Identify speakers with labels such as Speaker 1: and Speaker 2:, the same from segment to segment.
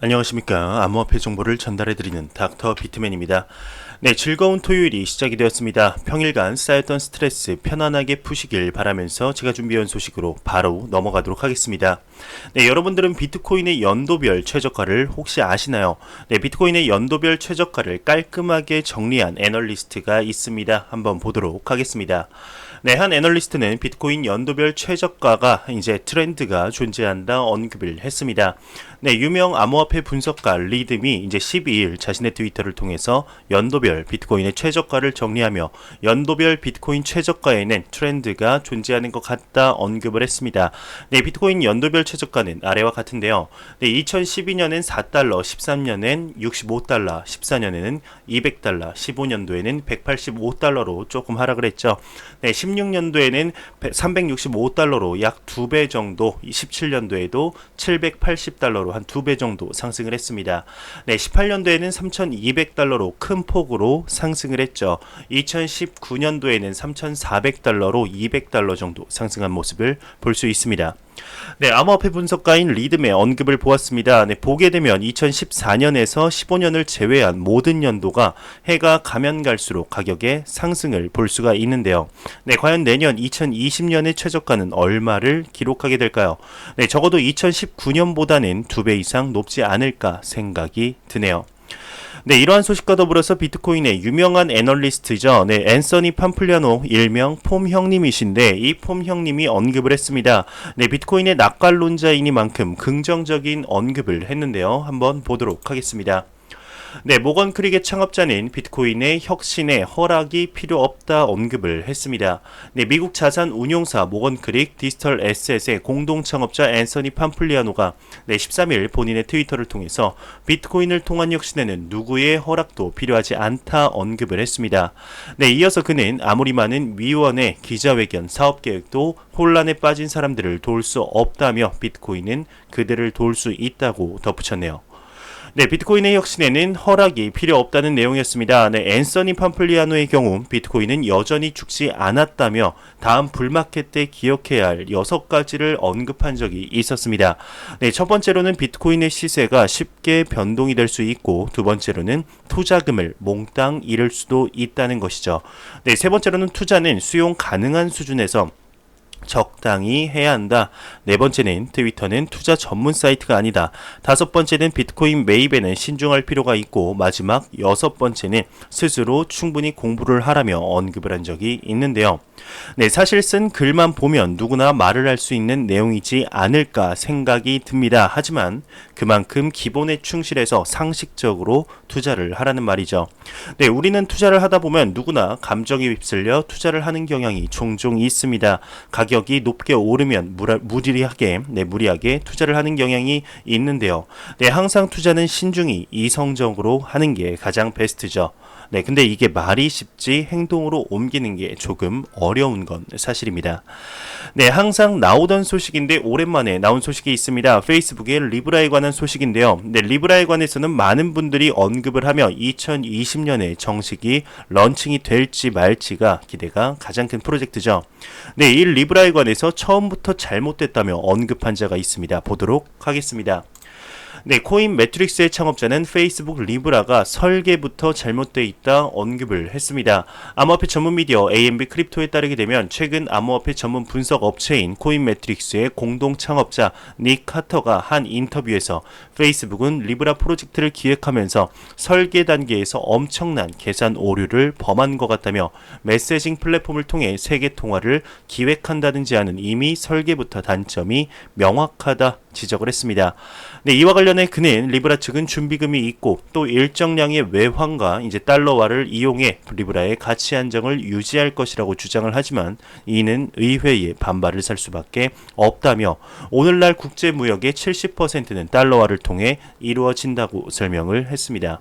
Speaker 1: 안녕하십니까. 암호화폐 정보를 전달해드리는 닥터 비트맨입니다. 네, 즐거운 토요일이 시작이 되었습니다. 평일간 쌓였던 스트레스 편안하게 푸시길 바라면서 제가 준비한 소식으로 바로 넘어가도록 하겠습니다. 네, 여러분들은 비트코인의 연도별 최저가를 혹시 아시나요? 네, 비트코인의 연도별 최저가를 깔끔하게 정리한 애널리스트가 있습니다. 한번 보도록 하겠습니다. 네, 한 애널리스트는 비트코인 연도별 최저가가 이제 트렌드가 존재한다 언급을 했습니다. 네, 유명 암호화폐 분석가 리듬이 이제 12일 자신의 트위터를 통해서 연도별 비트코인의 최저가를 정리하며 연도별 비트코인 최저가에는 트렌드가 존재하는 것 같다 언급을 했습니다. 네, 비트코인 연도별 최저가는 아래와 같은데요. 네, 2012년엔 4달러, 13년엔 65달러, 14년에는 200달러, 15년도에는 185달러로 조금 하락을 했죠. 네, 16년도에는 365달러로 약 2배 정도, 17년도에도 780달러로 한 2배 정도 상승을 했습니다. 네, 18년도에는 3,200달러로 큰 폭으로 상승을 했죠. 2019년도에는 3,400달러로 200달러 정도 상승한 모습을 볼 수 있습니다. 네, 암호화폐 분석가인 리듬의 언급을 보았습니다. 네, 보게 되면 2014년에서 15년을 제외한 모든 연도가 해가 가면 갈수록 가격의 상승을 볼 수가 있는데요. 네, 과연 내년 2020년의 최저가는 얼마를 기록하게 될까요? 네, 적어도 2019년보다는 2배 이상 높지 않을까 생각이 드네요. 네, 이러한 소식과 더불어서 비트코인의 유명한 애널리스트죠. 네, 앤서니 팜플리아노 일명 폼 형님이신데 이 폼 형님이 언급을 했습니다. 네, 비트코인의 낙관론자이니만큼 긍정적인 언급을 했는데요. 한번 보도록 하겠습니다. 네, 모건 크릭의 창업자는 비트코인의 혁신에 허락이 필요 없다 언급을 했습니다. 네, 미국 자산 운용사 모건 크릭 디지털 에셋의 공동 창업자 앤서니 팜플리아노가 13일 본인의 트위터를 통해서 비트코인을 통한 혁신에는 누구의 허락도 필요하지 않다 언급을 했습니다. 네, 이어서 그는 아무리 많은 위원회, 기자회견, 사업계획도 혼란에 빠진 사람들을 도울 수 없다며 비트코인은 그들을 도울 수 있다고 덧붙였네요. 네, 비트코인의 혁신에는 허락이 필요 없다는 내용이었습니다. 네, 앤서니 팜플리아노의 경우 비트코인은 여전히 죽지 않았다며 다음 불마켓 때 기억해야 할 6가지를 언급한 적이 있었습니다. 네, 첫 번째로는 비트코인의 시세가 쉽게 변동이 될 수 있고 두 번째로는 투자금을 몽땅 잃을 수도 있다는 것이죠. 네, 세 번째로는 투자는 수용 가능한 수준에서 적당히 해야 한다. 네 번째는 트위터는 투자 전문 사이트가 아니다. 다섯 번째는 비트코인 매입에는 신중할 필요가 있고 마지막 여섯 번째는 스스로 충분히 공부를 하라며 언급을 한 적이 있는데요. 네, 사실 쓴 글만 보면 누구나 말을 할 수 있는 내용이지 않을까 생각이 듭니다. 하지만 그만큼 기본에 충실해서 상식적으로 투자를 하라는 말이죠. 네, 우리는 투자를 하다 보면 누구나 감정에 휩쓸려 투자를 하는 경향이 종종 있습니다. 가격이 높게 오르면 무리하게 투자를 하는 경향이 있는데요. 네, 항상 투자는 신중히 이성적으로 하는 게 가장 베스트죠. 네, 근데 이게 말이 쉽지 행동으로 옮기는 게 조금 어려운 건 사실입니다. 네, 항상 나오던 소식인데 오랜만에 나온 소식이 있습니다. 페이스북의 리브라에 관한 소식인데요. 네, 리브라에 관해서는 많은 분들이 언급을 하며 2020년에 정식이 런칭이 될지 말지가 기대가 가장 큰 프로젝트죠. 네, 이 리브라에 관해서 처음부터 잘못됐다며 언급한 자가 있습니다. 보도록 하겠습니다. 네, 코인 매트릭스의 창업자는 페이스북 리브라가 설계부터 잘못되어 있다 언급을 했습니다. 암호화폐 전문 미디어 AMB 크립토에 따르게 되면 최근 암호화폐 전문 분석 업체인 코인 매트릭스의 공동 창업자 닉 카터가 한 인터뷰에서 페이스북은 리브라 프로젝트를 기획하면서 설계 단계에서 엄청난 계산 오류를 범한 것 같다며 메시징 플랫폼을 통해 세계 통화를 기획한다는 제안은 이미 설계부터 단점이 명확하다 지적을 했습니다. 네, 이와 관련해 그는 리브라 측은 준비금이 있고 또 일정량의 외환과 이제 달러화를 이용해 리브라의 가치 안정을 유지할 것이라고 주장을 하지만 이는 의회의 반발을 살 수밖에 없다며 오늘날 국제 무역의 70%는 달러화를 통해 이루어진다고 설명을 했습니다.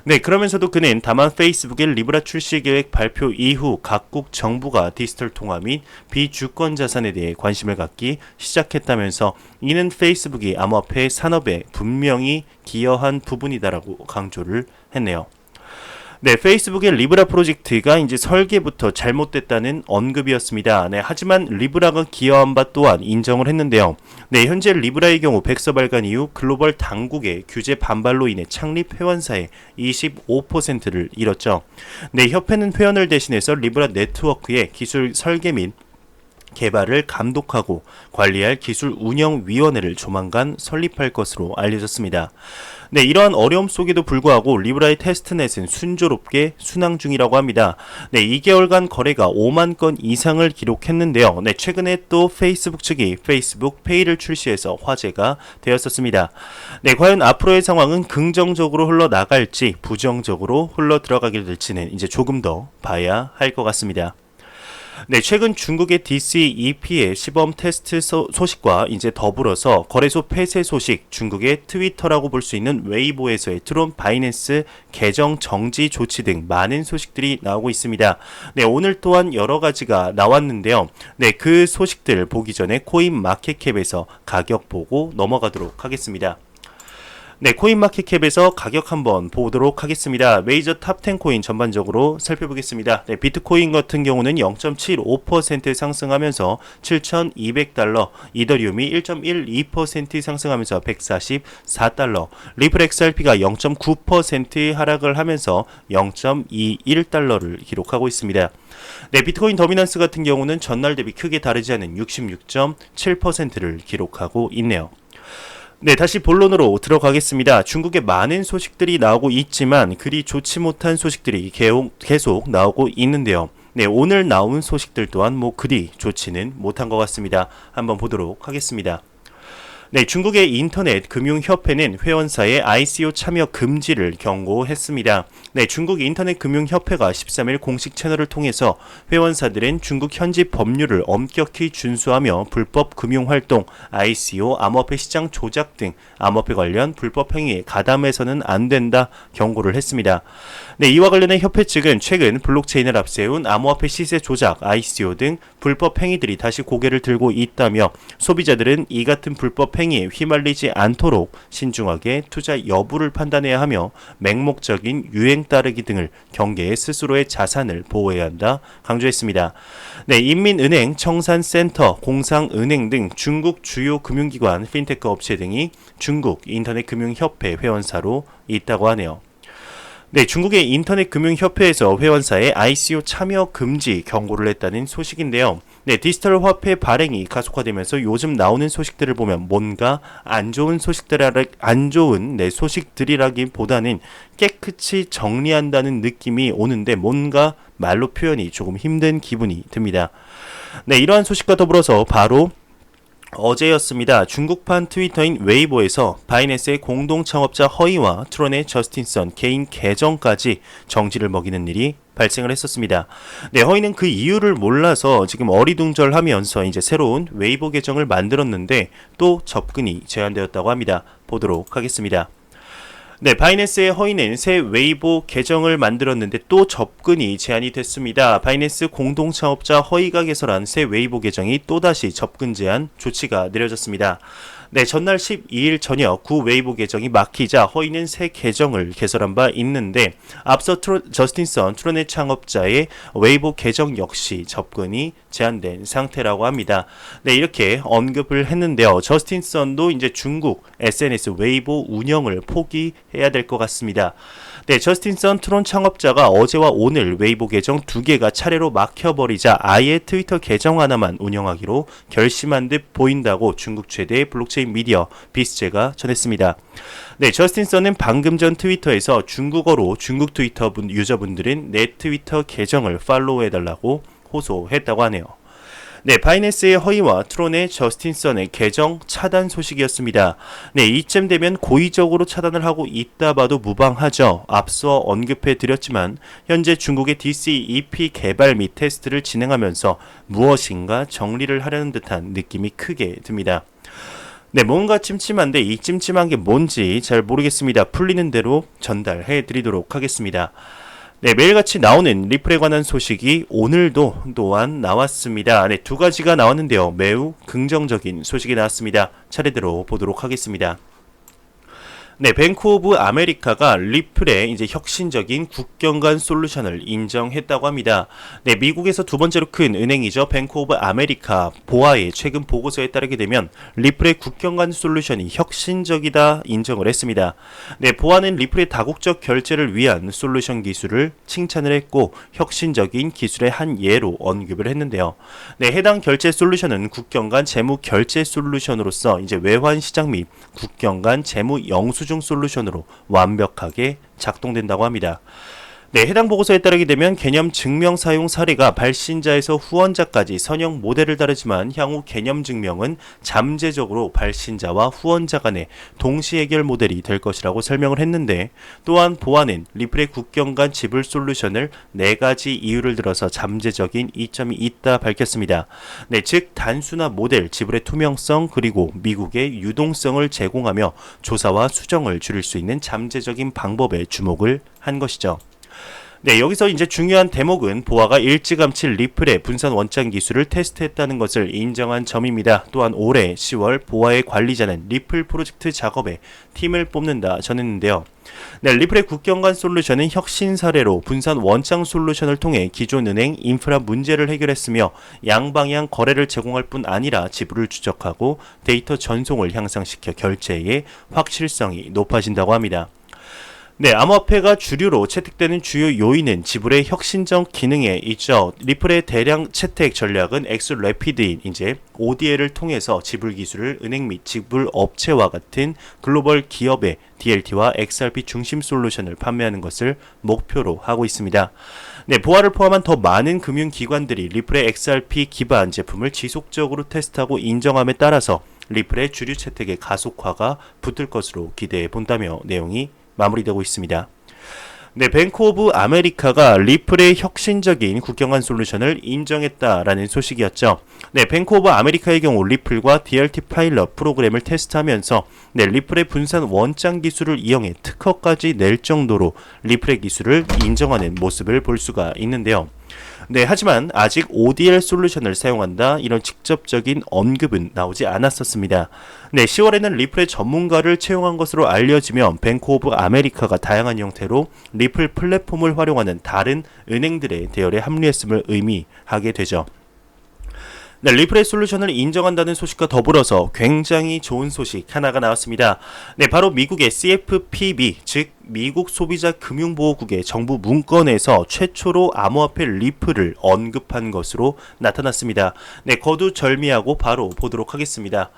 Speaker 1: 네, 그러면서도 그는 다만 페이스북의 리브라 출시 계획 발표 이후 각국 정부가 디지털 통화 및 비주권 자산에 대해 관심을 갖기 시작했다면서 이는 페이스북이 암호화폐 산업에 분명히 기여한 부분이다라고 강조를 했네요. 네, 페이스북의 리브라 프로젝트가 이제 설계부터 잘못됐다는 언급이었습니다. 네, 하지만 리브라가 기여한 바 또한 인정을 했는데요. 네, 현재 리브라의 경우 백서 발간 이후 글로벌 당국의 규제 반발로 인해 창립 회원사의 25%를 잃었죠. 네, 협회는 회원을 대신해서 리브라 네트워크의 기술 설계 및 개발을 감독하고 관리할 기술 운영위원회를 조만간 설립할 것으로 알려졌습니다. 네, 이러한 어려움 속에도 불구하고 리브라의 테스트넷은 순조롭게 순항 중이라고 합니다. 네, 2개월간 거래가 5만 건 이상을 기록했는데요. 네, 최근에 또 페이스북 측이 페이스북 페이를 출시해서 화제가 되었었습니다. 네, 과연 앞으로의 상황은 긍정적으로 흘러나갈지 부정적으로 흘러들어가게 될지는 이제 조금 더 봐야 할 것 같습니다. 네, 최근 중국의 DCEP의 시범 테스트 소식과 이제 더불어서 거래소 폐쇄 소식, 중국의 트위터라고 볼 수 있는 웨이보에서의 트론 바이낸스 계정 정지 조치 등 많은 소식들이 나오고 있습니다. 네, 오늘 또한 여러 가지가 나왔는데요. 네, 그 소식들 보기 전에 코인 마켓캡에서 가격 보고 넘어가도록 하겠습니다. 네, 코인마켓캡에서 가격 한번 보도록 하겠습니다. 메이저 탑10 코인 전반적으로 살펴보겠습니다. 네, 비트코인 같은 경우는 0.75% 상승하면서 7,200달러, 이더리움이 1.12% 상승하면서 144달러, 리플 XRP가 0.9% 하락을 하면서 0.21달러를 기록하고 있습니다. 네, 비트코인 더미넌스 같은 경우는 전날 대비 크게 다르지 않은 66.7%를 기록하고 있네요. 네, 다시 본론으로 들어가겠습니다. 중국에 많은 소식들이 나오고 있지만 그리 좋지 못한 소식들이 계속 나오고 있는데요. 네, 오늘 나온 소식들 또한 그리 좋지는 못한 것 같습니다. 한번 보도록 하겠습니다. 네, 중국의 인터넷 금융협회는 회원사의 ICO 참여 금지를 경고했습니다. 네, 중국 인터넷 금융협회가 13일 공식 채널을 통해서 회원사들은 중국 현지 법률을 엄격히 준수하며 불법 금융활동, ICO, 암호화폐 시장 조작 등 암호화폐 관련 불법 행위에 가담해서는 안 된다 경고를 했습니다. 네, 이와 관련해 협회 측은 최근 블록체인을 앞세운 암호화폐 시세 조작, ICO 등 불법 행위들이 다시 고개를 들고 있다며 소비자들은 이 같은 불법 행위에 휘말리지 않도록 신중하게 투자 여부를 판단해야 하며 맹목적인 유행 따르기 등을 경계해 스스로의 자산을 보호해야 한다 강조했습니다. 네, 인민은행, 청산센터, 공상은행 등 중국 주요 금융기관, 핀테크 업체 등이 중국 인터넷금융협회 회원사로 있다고 하네요. 네, 중국의 인터넷금융협회에서 회원사의 ICO 참여 금지 경고를 했다는 소식인데요. 네, 디지털 화폐 발행이 가속화되면서 요즘 나오는 소식들을 보면 뭔가 안 좋은 소식들이라기보다는 깨끗이 정리한다는 느낌이 오는데 뭔가 말로 표현이 조금 힘든 기분이 듭니다. 네, 이러한 소식과 더불어서 바로 어제였습니다. 중국판 트위터인 웨이보에서 바이낸스의 공동 창업자 허이와 트론의 저스틴선 개인 계정까지 정지를 먹이는 일이 발생을 했었습니다. 네, 허이는 그 이유를 몰라서 지금 어리둥절하면서 이제 새로운 웨이보 계정을 만들었는데 또 접근이 제한되었다고 합니다. 보도록 하겠습니다. 네, 바이낸스의 허이는 새 웨이보 계정을 만들었는데 또 접근이 제한이 됐습니다. 바이낸스 공동 창업자 허이가 개설한 새 웨이보 계정이 또다시 접근 제한 조치가 내려졌습니다. 네, 전날 12일 저녁 구 웨이보 계정이 막히자 허이는 새 계정을 개설한 바 있는데 앞서 저스틴선 트론의 창업자의 웨이보 계정 역시 접근이 제한된 상태라고 합니다. 네, 이렇게 언급을 했는데요. 저스틴선도 이제 중국 SNS 웨이보 운영을 포기해야 될 것 같습니다. 네, 저스틴선 트론 창업자가 어제와 오늘 웨이보 계정 2개가 차례로 막혀버리자 아예 트위터 계정 하나만 운영하기로 결심한 듯 보인다고 중국 최대의 블록체인 미디어 비스제가 전했습니다. 네, 저스틴선은 방금 전 트위터에서 중국어로 중국 트위터 유저분들은 내 트위터 계정을 팔로우해달라고 호소했다고 하네요. 네, 바이낸스의 허이와 트론의 저스틴선의 계정 차단 소식이었습니다. 네, 이쯤 되면 고의적으로 차단을 하고 있다 봐도 무방하죠. 앞서 언급해 드렸지만 현재 중국의 DCEP 개발 및 테스트를 진행하면서 무엇인가 정리를 하려는 듯한 느낌이 크게 듭니다. 네, 뭔가 찜찜한데 이 찜찜한 게 뭔지 잘 모르겠습니다. 풀리는 대로 전달해 드리도록 하겠습니다. 네, 매일같이 나오는 리플에 관한 소식이 오늘도 또한 나왔습니다. 네, 두 가지가 나왔는데요. 매우 긍정적인 소식이 나왔습니다. 차례대로 보도록 하겠습니다. 네, 뱅크 오브 아메리카가 리플의 이제 혁신적인 국경 간 솔루션을 인정했다고 합니다. 네, 미국에서 두 번째로 큰 은행이죠. 뱅크 오브 아메리카 보아의 최근 보고서에 따르게 되면 리플의 국경 간 솔루션이 혁신적이다 인정을 했습니다. 네, 보아는 리플의 다국적 결제를 위한 솔루션 기술을 칭찬을 했고 혁신적인 기술의 한 예로 언급을 했는데요. 네, 해당 결제 솔루션은 국경 간 재무 결제 솔루션으로서 이제 외환 시장 및 국경 간 재무 영수증 솔루션으로 완벽하게 작동된다고 합니다. 네, 해당 보고서에 따르게 되면 개념 증명 사용 사례가 발신자에서 후원자까지 선형 모델을 다르지만 향후 개념 증명은 잠재적으로 발신자와 후원자 간의 동시 해결 모델이 될 것이라고 설명을 했는데, 또한 보아는 리플의 국경 간 지불 솔루션을 4가지 이유를 들어서 잠재적인 이점이 있다 밝혔습니다. 네, 즉 단순화 모델, 지불의 투명성, 그리고 미국의 유동성을 제공하며 조사와 수정을 줄일 수 있는 잠재적인 방법에 주목을 한 것이죠. 네, 여기서 이제 중요한 대목은 보아가 일찌감치 리플의 분산 원장 기술을 테스트했다는 것을 인정한 점입니다. 또한 올해 10월 보아의 관리자는 리플 프로젝트 작업에 팀을 뽑는다 전했는데요. 네, 리플의 국경 간 솔루션은 혁신 사례로 분산 원장 솔루션을 통해 기존 은행 인프라 문제를 해결했으며 양방향 거래를 제공할 뿐 아니라 지불을 추적하고 데이터 전송을 향상시켜 결제의 확실성이 높아진다고 합니다. 네, 암호화폐가 주류로 채택되는 주요 요인은 지불의 혁신적 기능에 있죠. 리플의 대량 채택 전략은 엑스래피드인 이제 ODL을 통해서 지불 기술을 은행 및 지불 업체와 같은 글로벌 기업의 DLT와 XRP 중심 솔루션을 판매하는 것을 목표로 하고 있습니다. 네, 보아를 포함한 더 많은 금융기관들이 리플의 XRP 기반 제품을 지속적으로 테스트하고 인정함에 따라서 리플의 주류 채택의 가속화가 붙을 것으로 기대해 본다며 내용이 마무리되고 있습니다. 네, 뱅크 오브 아메리카가 리플의 혁신적인 국경 간 솔루션을 인정했다라는 소식이었죠. 네, 뱅크 오브 아메리카의 경우 리플과 DLT 파일럿 프로그램을 테스트하면서 네, 리플의 분산 원장 기술을 이용해 특허까지 낼 정도로 리플의 기술을 인정하는 모습을 볼 수가 있는데요. 네, 하지만 아직 ODL 솔루션을 사용한다 이런 직접적인 언급은 나오지 않았었습니다. 네, 10월에는 리플의 전문가를 채용한 것으로 알려지며 뱅크 오브 아메리카가 다양한 형태로 리플 플랫폼을 활용하는 다른 은행들의 대열에 합류했음을 의미하게 되죠. 네, 리플의 솔루션을 인정한다는 소식과 더불어서 굉장히 좋은 소식 하나가 나왔습니다. 네, 바로 미국의 CFPB, 즉 미국 소비자 금융보호국의 정부 문건에서 최초로 암호화폐 리플을 언급한 것으로 나타났습니다. 네, 거두절미하고 바로 보도록 하겠습니다.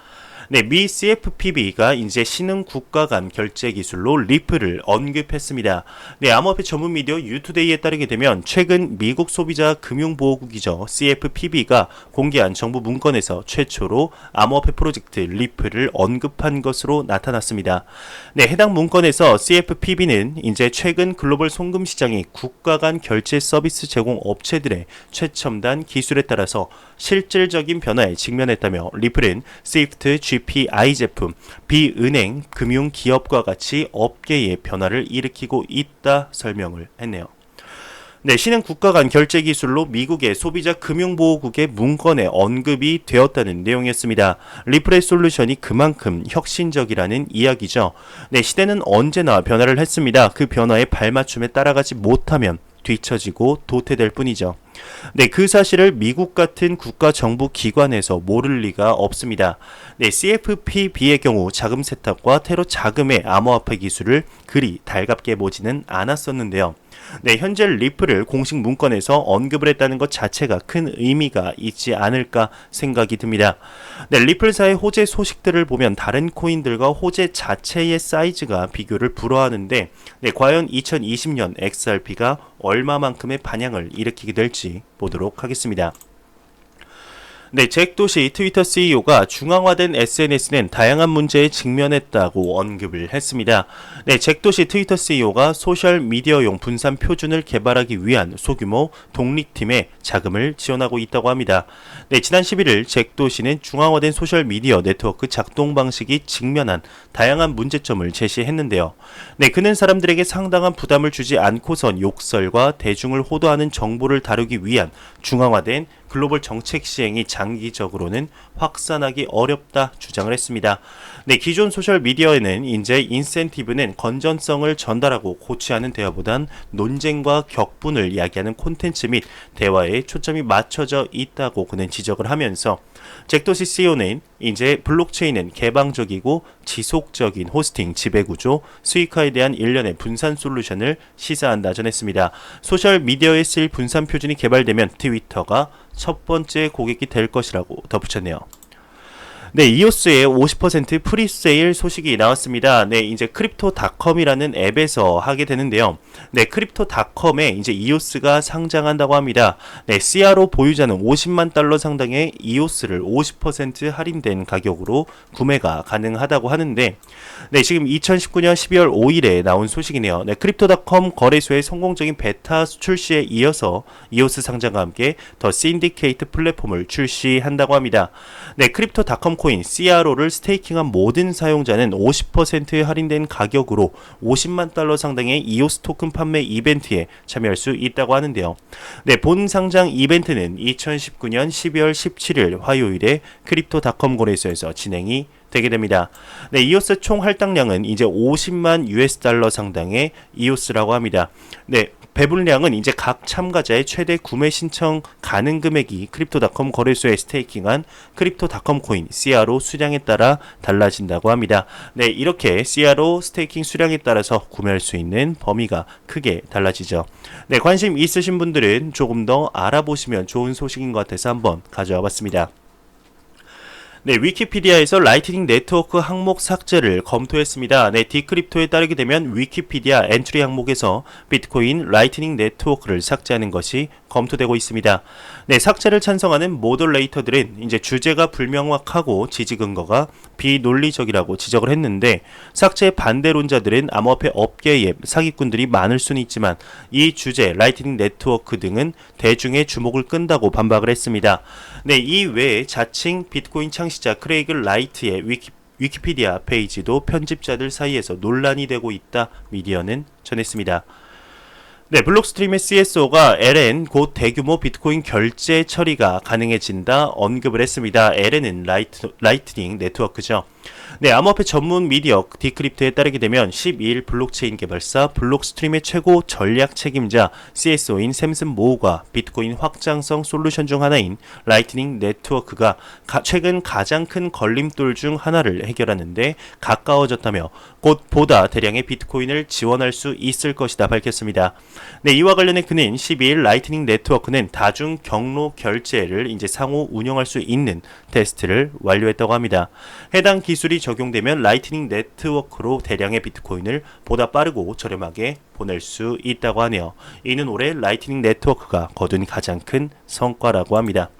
Speaker 1: 네, 미 CFPB가 이제 신흥 국가 간 결제 기술로 리플을 언급했습니다. 네, 암호화폐 전문 미디어 유투데이에 따르게 되면 최근 미국 소비자 금융보호국이죠. CFPB가 공개한 정부 문건에서 최초로 암호화폐 프로젝트 리플을 언급한 것으로 나타났습니다. 네, 해당 문건에서 CFPB는 이제 최근 글로벌 송금 시장이 국가 간 결제 서비스 제공 업체들의 최첨단 기술에 따라서 실질적인 변화에 직면했다며 리플은 스위프트 GPI 제품, 비은행 금융 기업과 같이 업계의 변화를 일으키고 있다 설명을 했네요. 네, 신흥 국가 간 결제 기술로 미국의 소비자 금융보호국의 문건에 언급이 되었다는 내용이었습니다. 리플의 솔루션이 그만큼 혁신적이라는 이야기죠. 네, 시대는 언제나 변화를 했습니다. 그 변화에 발맞춤에 따라가지 못하면 뒤처지고 도태될 뿐이죠. 네, 그 사실을 미국 같은 국가 정부 기관에서 모를 리가 없습니다. 네, CFPB의 경우 자금 세탁과 테러 자금의 암호화폐 기술을 그리 달갑게 보지는 않았었는데요. 네, 현재 리플을 공식 문건에서 언급을 했다는 것 자체가 큰 의미가 있지 않을까 생각이 듭니다. 네, 리플사의 호재 소식들을 보면 다른 코인들과 호재 자체의 사이즈가 비교를 불허하는데, 네, 과연 2020년 XRP가 얼마만큼의 반향을 일으키게 될지 보도록 하겠습니다. 네, 잭 도시 트위터 CEO가 중앙화된 SNS는 다양한 문제에 직면했다고 언급을 했습니다. 네, 잭 도시 트위터 CEO가 소셜 미디어용 분산 표준을 개발하기 위한 소규모 독립팀에 자금을 지원하고 있다고 합니다. 네, 지난 11일 잭 도시는 중앙화된 소셜 미디어 네트워크 작동 방식이 직면한 다양한 문제점을 제시했는데요. 네, 그는 사람들에게 상당한 부담을 주지 않고선 욕설과 대중을 호도하는 정보를 다루기 위한 중앙화된 글로벌 정책 시행이 장기적으로는 확산하기 어렵다 주장을 했습니다. 네, 기존 소셜 미디어에는 이제 인센티브는 건전성을 전달하고 고취하는 대화보단 논쟁과 격분을 야기하는 콘텐츠 및 대화에 초점이 맞춰져 있다고 그는 지적을 하면서 잭도시 CEO는 이제 블록체인은 개방적이고 지속적인 호스팅 지배구조, 수익화에 대한 일련의 분산 솔루션을 시사한다 전했습니다. 소셜 미디어에 쓰일 분산 표준이 개발되면 트위터가 첫 번째 고객이 될 것이라고 덧붙였네요. 네, 이오스의 50% 프리세일 소식이 나왔습니다. 네, 이제 크립토닷컴이라는 앱에서 하게 되는데요. 네, 크립토닷컴에 이제 이오스가 상장한다고 합니다. 네, CRO 보유자는 50만 달러 상당의 이오스를 50% 할인된 가격으로 구매가 가능하다고 하는데, 네, 지금 2019년 12월 5일에 나온 소식이네요. 네, 크립토닷컴 거래소의 성공적인 베타 출시에 이어서 이오스 상장과 함께 더 신디케이트 플랫폼을 출시한다고 합니다. 네, 크립토닷컴 코인 CRO를 스테이킹한 모든 사용자는 50% 할인된 가격으로 50만 달러 상당의 이오스 토큰 판매 이벤트에 참여할 수 있다고 하는데요. 네, 본 상장 이벤트는 2019년 12월 17일 화요일에 크립토닷컴 거래소에서 진행이 되게 됩니다. 네, 이오스 총 할당량은 이제 50만 US 달러 상당의 이오스라고 합니다. 네, 배분량은 이제 각 참가자의 최대 구매 신청 가능 금액이 크립토닷컴 거래소에 스테이킹한 크립토닷컴 코인 CRO 수량에 따라 달라진다고 합니다. 네, 이렇게 CRO 스테이킹 수량에 따라서 구매할 수 있는 범위가 크게 달라지죠. 네, 관심 있으신 분들은 조금 더 알아보시면 좋은 소식인 것 같아서 한번 가져와 봤습니다. 네, 위키피디아에서 라이트닝 네트워크 항목 삭제를 검토했습니다. 네, 디크립토에 따르게 되면 위키피디아 엔트리 항목에서 비트코인 라이트닝 네트워크를 삭제하는 것이 검토되고 있습니다. 네, 삭제를 찬성하는 모더레이터들은 이제 주제가 불명확하고 지지 근거가 비논리적이라고 지적을 했는데, 삭제 반대론자들은 암호화폐 업계에 사기꾼들이 많을 수는 있지만 이 주제 라이트닝 네트워크 등은 대중의 주목을 끈다고 반박을 했습니다. 네, 이 외에 자칭 비트코인 창시자 크레이그 라이트의 위키피디아 페이지도 편집자들 사이에서 논란이 되고 있다 미디어는 전했습니다. 네, 블록스트림의 CSO가 LN 곧 대규모 비트코인 결제 처리가 가능해진다 언급을 했습니다. LN은 라이트닝 네트워크죠. 네, 암호화폐 전문 미디어 디크립토에 따르게 되면 12일 블록체인 개발사 블록스트림의 최고 전략 책임자 CSO인 샘슨 모우가 비트코인 확장성 솔루션 중 하나인 라이트닝 네트워크가 최근 가장 큰 걸림돌 중 하나를 해결하는데 가까워졌다며 곧 보다 대량의 비트코인을 지원할 수 있을 것이다 밝혔습니다. 네, 이와 관련해 그는 12일 라이트닝 네트워크는 다중 경로 결제를 이제 상호 운영할 수 있는 테스트를 완료했다고 합니다. 해당 기술이 적용되면 라이트닝 네트워크로 대량의 비트코인을 보다 빠르고 저렴하게 보낼 수 있다고 하네요. 이는 올해 라이트닝 네트워크가 거둔 가장 큰 성과라고 합니다.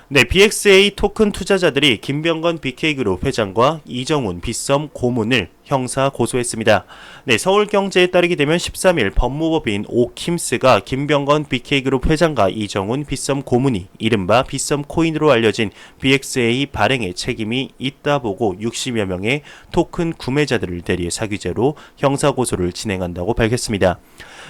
Speaker 1: 네, BXA 토큰 투자자들이 김병건 BK그룹 회장과 이정훈 빗썸 고문을 형사 고소했습니다. 네, 서울경제에 따르게 되면 13일 법무법인 오킴스가 김병건 BK그룹 회장과 이정훈 빗썸 고문이 이른바 빗썸 코인으로 알려진 BXA 발행에 책임이 있다 보고 60여 명의 토큰 구매자들을 대리해 사규제로 형사 고소를 진행한다고 밝혔습니다.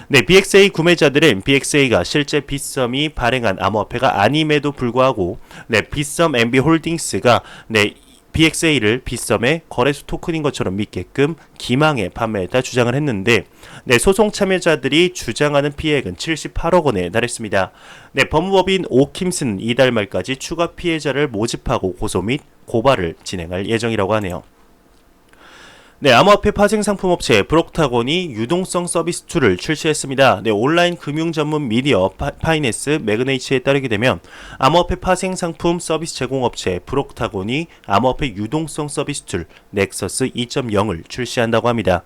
Speaker 1: 네, BXA 구매자들은 BXA가 실제 빗썸이 발행한 암호화폐가 아님에도 불구하고 네, 빗썸 MB 홀딩스가 네, BXA를 빗썸의 거래소 토큰인 것처럼 믿게끔 기망해 판매했다 주장을 했는데, 네, 소송 참여자들이 주장하는 피해액은 78억 원에 달했습니다. 네, 법무법인 오킴스는 이달 말까지 추가 피해자를 모집하고 고소 및 고발을 진행할 예정이라고 하네요. 네, 암호화폐 파생 상품 업체 브록타곤이 유동성 서비스 2를 출시했습니다. 네, 온라인 금융 전문 미디어 파이낸스 매그네이츠에 따르게 되면 암호화폐 파생 상품 서비스 제공 업체 브록타곤이 암호화폐 유동성 서비스 툴 넥서스 2.0을 출시한다고 합니다.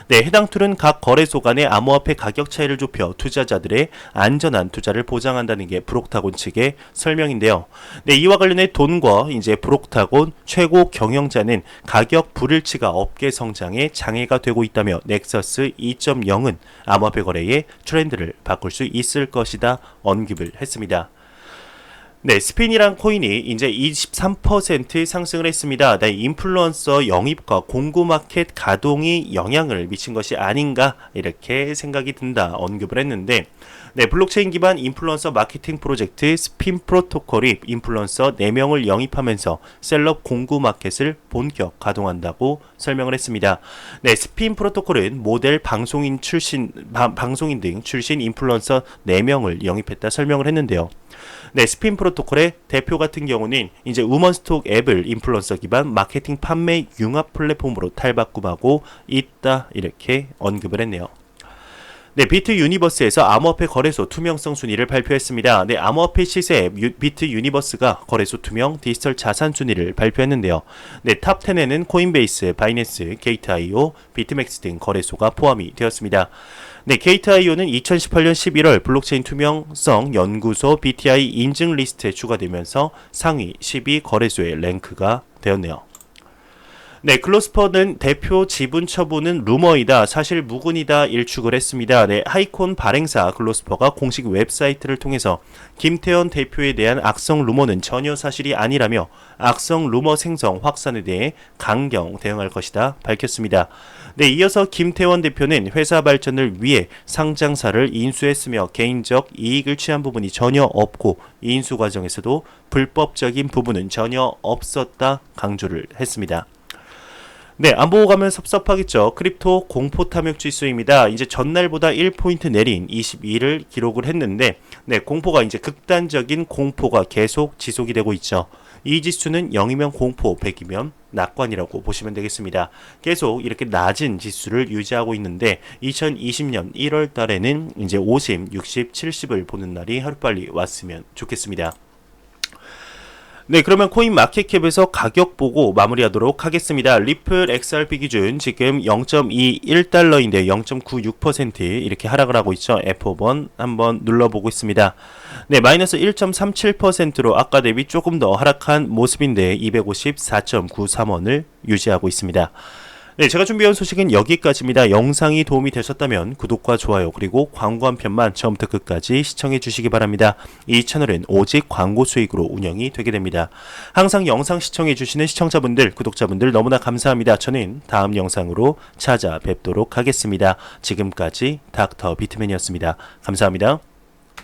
Speaker 1: 네, 해당 툴은 각 거래소 간의 암호화폐 가격 차이를 좁혀 투자자들의 안전한 투자를 보장한다는 게 브록타곤 측의 설명인데요. 네, 이와 관련해 돈과 이제 브록타곤 최고 경영자는 가격 불일치가 업계 성장에 장애가 되고 있다며 넥서스 2.0은 암호화폐 거래의 트렌드를 바꿀 수 있을 것이다 언급을 했습니다. 네, 스핀이란 코인이 이제 23% 상승을 했습니다. 네, 인플루언서 영입과 공구 마켓 가동이 영향을 미친 것이 아닌가 이렇게 생각이 든다 언급을 했는데, 네, 블록체인 기반 인플루언서 마케팅 프로젝트 스핀 프로토콜이 인플루언서 4명을 영입하면서 셀럽 공구 마켓을 본격 가동한다고 설명을 했습니다. 네, 스핀 프로토콜은 모델 방송인 등 출신 인플루언서 4명을 영입했다 설명을 했는데요. 네, 스핀 프로토콜의 대표 같은 경우는 이제 우먼스톡 앱을 인플루언서 기반 마케팅 판매 융합 플랫폼으로 탈바꿈하고 있다 이렇게 언급을 했네요. 네, 비트 유니버스에서 암호화폐 거래소 투명성 순위를 발표했습니다. 네, 암호화폐 시세 앱 비트 유니버스가 거래소 투명 디지털 자산 순위를 발표했는데요. 네, 탑 10에는 코인베이스, 바이낸스, 게이트.io, 비트맥스 등 거래소가 포함이 되었습니다. 네, 게이트.io는 2018년 11월 블록체인 투명성 연구소 BTI 인증 리스트에 추가되면서 상위 12 거래소의 랭크가 되었네요. 네, 글로스퍼는 대표 지분 처분은 루머이다, 사실 무근이다 일축을 했습니다. 네, 하이콘 발행사 글로스퍼가 공식 웹사이트를 통해서 김태원 대표에 대한 악성 루머는 전혀 사실이 아니라며 악성 루머 생성 확산에 대해 강경 대응할 것이다 밝혔습니다. 네, 이어서 김태원 대표는 회사 발전을 위해 상장사를 인수했으며 개인적 이익을 취한 부분이 전혀 없고 인수 과정에서도 불법적인 부분은 전혀 없었다 강조를 했습니다. 네, 안 보고 가면 섭섭하겠죠. 크립토 공포 탐욕 지수입니다. 이제 전날보다 1포인트 내린 22를 기록을 했는데, 네, 공포가 이제 극단적인 공포가 계속 지속이 되고 있죠. 이 지수는 0이면 공포, 100이면 낙관이라고 보시면 되겠습니다. 계속 이렇게 낮은 지수를 유지하고 있는데 2020년 1월 달에는 이제 50, 60, 70을 보는 날이 하루빨리 왔으면 좋겠습니다. 네, 그러면 코인 마켓캡에서 가격 보고 마무리하도록 하겠습니다. 리플 XRP 기준 지금 0.21달러인데 0.96% 이렇게 하락을 하고 있죠. F5번 한번 눌러보고 있습니다. 네, 마이너스 1.37%로 아까 대비 조금 더 하락한 모습인데 254.93원을 유지하고 있습니다. 네, 제가 준비한 소식은 여기까지입니다. 영상이 도움이 되셨다면 구독과 좋아요 그리고 광고 한 편만 처음부터 끝까지 시청해 주시기 바랍니다. 이 채널은 오직 광고 수익으로 운영이 되게 됩니다. 항상 영상 시청해 주시는 시청자분들, 구독자분들 너무나 감사합니다. 저는 다음 영상으로 찾아뵙도록 하겠습니다. 지금까지 닥터 비트맨이었습니다. 감사합니다.